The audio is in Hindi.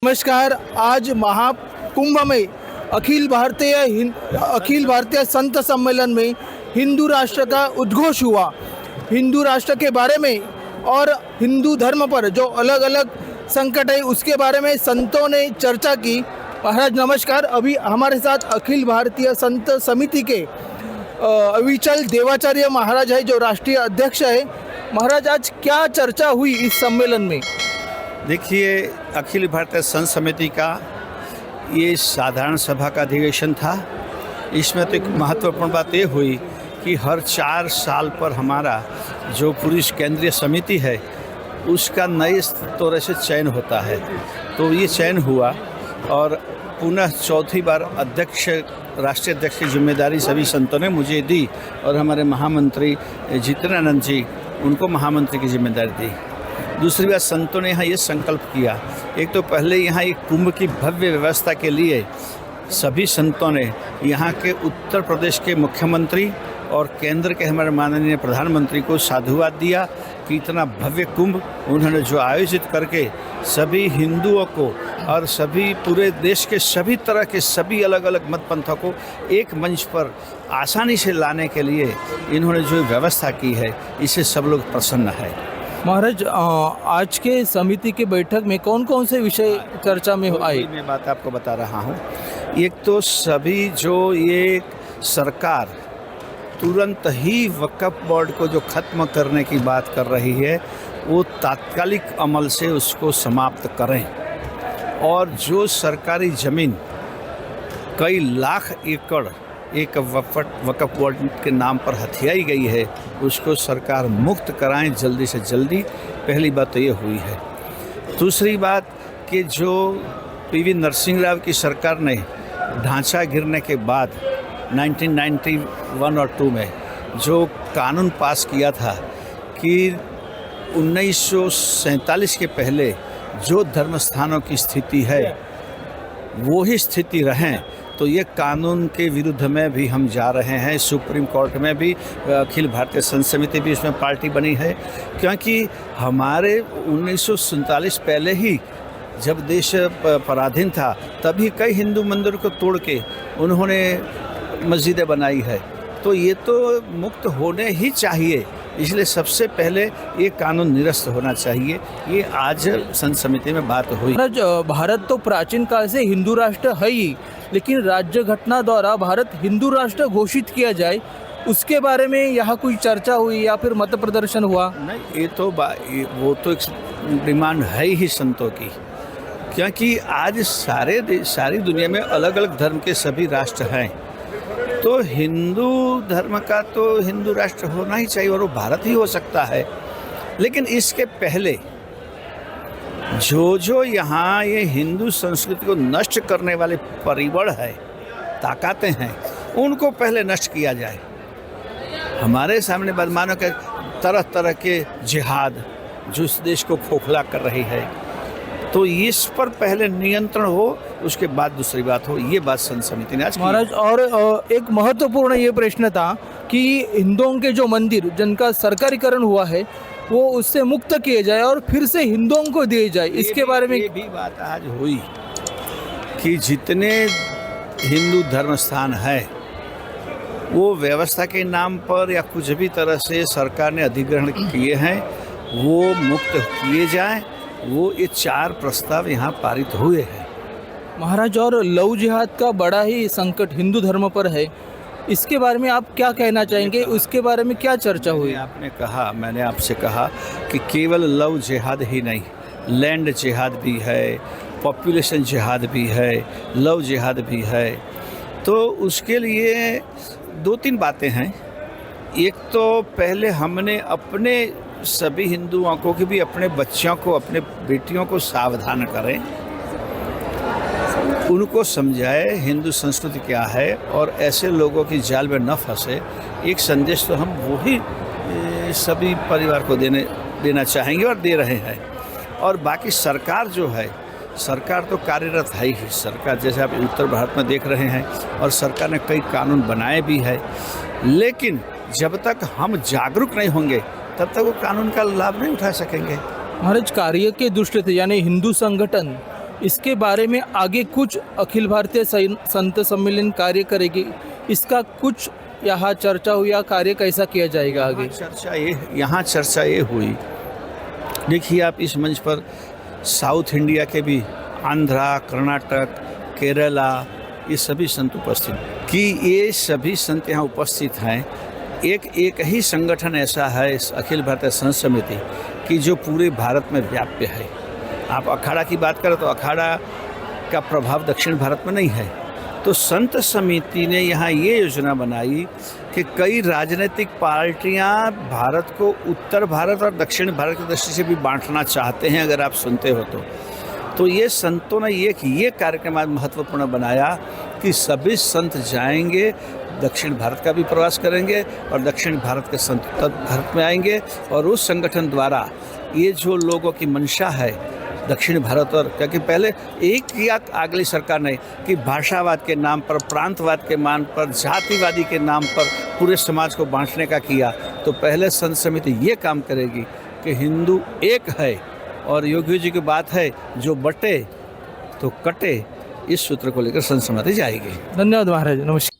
नमस्कार। आज महाकुंभ में अखिल भारतीय संत सम्मेलन में हिंदू राष्ट्र का उद्घोष हुआ। हिंदू राष्ट्र के बारे में और हिंदू धर्म पर जो अलग अलग संकट है उसके बारे में संतों ने चर्चा की। महाराज नमस्कार। अभी हमारे साथ अखिल भारतीय संत समिति के अविचल देवाचार्य महाराज है जो राष्ट्रीय अध्यक्ष है। महाराज आज क्या चर्चा हुई इस सम्मेलन में? देखिए, अखिल भारतीय संत समिति का ये साधारण सभा का अधिवेशन था। इसमें तो एक महत्वपूर्ण बात ये हुई कि हर 4 साल पर हमारा जो पूरी केंद्रीय समिति है उसका नए तौर से चयन होता है। तो ये चयन हुआ और पुनः चौथी बार राष्ट्रीय अध्यक्ष की जिम्मेदारी सभी संतों ने मुझे दी और हमारे महामंत्री जितेंद्रानंद जी उनको महामंत्री की जिम्मेदारी दी। दूसरी बात, संतों ने यहाँ ये संकल्प किया, एक तो पहले यहाँ एक कुंभ की भव्य व्यवस्था के लिए सभी संतों ने यहाँ के उत्तर प्रदेश के मुख्यमंत्री और केंद्र के हमारे माननीय प्रधानमंत्री को साधुवाद दिया कि इतना भव्य कुंभ उन्होंने जो आयोजित करके सभी हिंदुओं को और सभी पूरे देश के सभी तरह के सभी अलग अलग मत पंथों को एक मंच पर आसानी से लाने के लिए इन्होंने जो व्यवस्था की है, इससे सब लोग प्रसन्न है। महाराज आज के समिति की बैठक में कौन कौन से विषय चर्चा में आए? मैं बात आपको बता रहा हूँ। एक तो सभी जो ये सरकार तुरंत ही वक्फ बोर्ड को जो ख़त्म करने की बात कर रही है वो तात्कालिक अमल से उसको समाप्त करें, और जो सरकारी ज़मीन कई लाख एकड़ एक वक्फ बोर्ड के नाम पर हथियाई गई है उसको सरकार मुक्त कराएं जल्दी से जल्दी। पहली बात तो ये हुई है। दूसरी बात कि जो पीवी नरसिंह राव की सरकार ने ढांचा गिरने के बाद 1991 और 2 में जो कानून पास किया था कि 1947 के पहले जो धर्म स्थानों की स्थिति है वो ही स्थिति रहें, तो ये कानून के विरुद्ध में भी हम जा रहे हैं। सुप्रीम कोर्ट में भी अखिल भारतीय संत समिति भी इसमें पार्टी बनी है, क्योंकि हमारे 1947 पहले ही जब देश पराधीन था तभी कई हिंदू मंदिरों को तोड़ के उन्होंने मस्जिदें बनाई है। तो ये तो मुक्त होने ही चाहिए, इसलिए सबसे पहले ये कानून निरस्त होना चाहिए। ये आज संत समिति में बात हुई। भारत तो प्राचीन काल से हिंदू राष्ट्र है ही, लेकिन राज्य घटना द्वारा भारत हिंदू राष्ट्र घोषित किया जाए उसके बारे में यहाँ कोई चर्चा हुई या फिर मत प्रदर्शन हुआ? नहीं, ये तो वो तो एक डिमांड है ही संतों की, क्योंकि आज सारी दुनिया में अलग अलग धर्म के सभी राष्ट्र हैं। तो हिंदू धर्म का तो हिंदू राष्ट्र होना ही चाहिए और वो भारत ही हो सकता है। लेकिन इसके पहले जो यहाँ ये हिंदू संस्कृति को नष्ट करने वाले परिबल है, ताकतें हैं, उनको पहले नष्ट किया जाए। हमारे सामने बदमानों के तरह तरह के जिहाद जो इस देश को खोखला कर रही है, तो इस पर पहले नियंत्रण हो, उसके बाद दूसरी बात हो। ये बात संत समिति ने आज की। महाराज, और एक महत्वपूर्ण ये प्रश्न था कि हिंदुओं के जो मंदिर जिनका सरकारीकरण हुआ है वो उससे मुक्त किए जाए और फिर से हिंदुओं को दिए जाए, इसके बारे में ये भी बात आज हुई कि जितने हिंदू धर्म स्थान है वो व्यवस्था के नाम पर या कुछ भी तरह से सरकार ने अधिग्रहण किए हैं, वो मुक्त किए जाएं। वो ये 4 प्रस्ताव यहाँ पारित हुए हैं। महाराज, और लव जिहाद का बड़ा ही संकट हिंदू धर्म पर है, इसके बारे में आप क्या कहना चाहेंगे? उसके बारे में क्या चर्चा हुई? मैंने आपसे कहा कि केवल लव जिहाद ही नहीं, लैंड जिहाद भी है, पॉपुलेशन जिहाद भी है, लव जिहाद भी है। तो उसके लिए 2-3 बातें हैं। एक तो पहले हमने अपने सभी हिंदुओं को कि भी अपने बच्चों को, अपने बेटियों को सावधान करें, उनको समझाए हिंदू संस्कृति क्या है और ऐसे लोगों की जाल में न फंसे। एक संदेश तो हम वही सभी परिवार को देना चाहेंगे और दे रहे हैं। और बाकी सरकार जो है, सरकार तो कार्यरत है ही। सरकार जैसे आप उत्तर भारत में देख रहे हैं, और सरकार ने कई कानून बनाए भी है, लेकिन जब तक हम जागरूक नहीं होंगे तब तक वो कानून का लाभ नहीं उठा सकेंगे। महाराज, कार्य के दृष्टि से यानी हिंदू संगठन इसके बारे में आगे कुछ अखिल भारतीय संत सम्मेलन कार्य करेगी, इसका कुछ यहाँ चर्चा हुई या कार्य कैसा किया जाएगा आगे? यहाँ चर्चा ये हुई, देखिए आप इस मंच पर साउथ इंडिया के भी आंध्रा, कर्नाटक, केरला, ये सभी संत उपस्थित कि ये सभी संत यहाँ उपस्थित हैं। एक ही संगठन ऐसा है इस अखिल भारतीय संत समिति कि जो पूरे भारत में व्याप्य है। आप अखाड़ा की बात करें तो अखाड़ा का प्रभाव दक्षिण भारत में नहीं है, तो संत समिति ने यहाँ ये योजना बनाई कि कई राजनीतिक पार्टियाँ भारत को उत्तर भारत और दक्षिण भारत की दृष्टि से भी बांटना चाहते हैं। अगर आप सुनते हो तो ये संतों ने ये कार्यक्रम आज महत्वपूर्ण बनाया कि सभी संत जाएंगे, दक्षिण भारत का भी प्रवास करेंगे और दक्षिण भारत के संत उत्तर भारत में आएंगे, और उस संगठन द्वारा ये जो लोगों की मंशा है दक्षिण भारत और, क्योंकि पहले एक किया अगली सरकार ने कि भाषावाद के नाम पर, प्रांतवाद के नाम पर, जातिवादी के नाम पर पूरे समाज को बांटने का किया, तो पहले संत समिति ये काम करेगी कि हिंदू एक है, और योगी जी की बात है जो बटे तो कटे, इस सूत्र को लेकर संत समिति जाएगी। धन्यवाद महाराज, नमस्कार।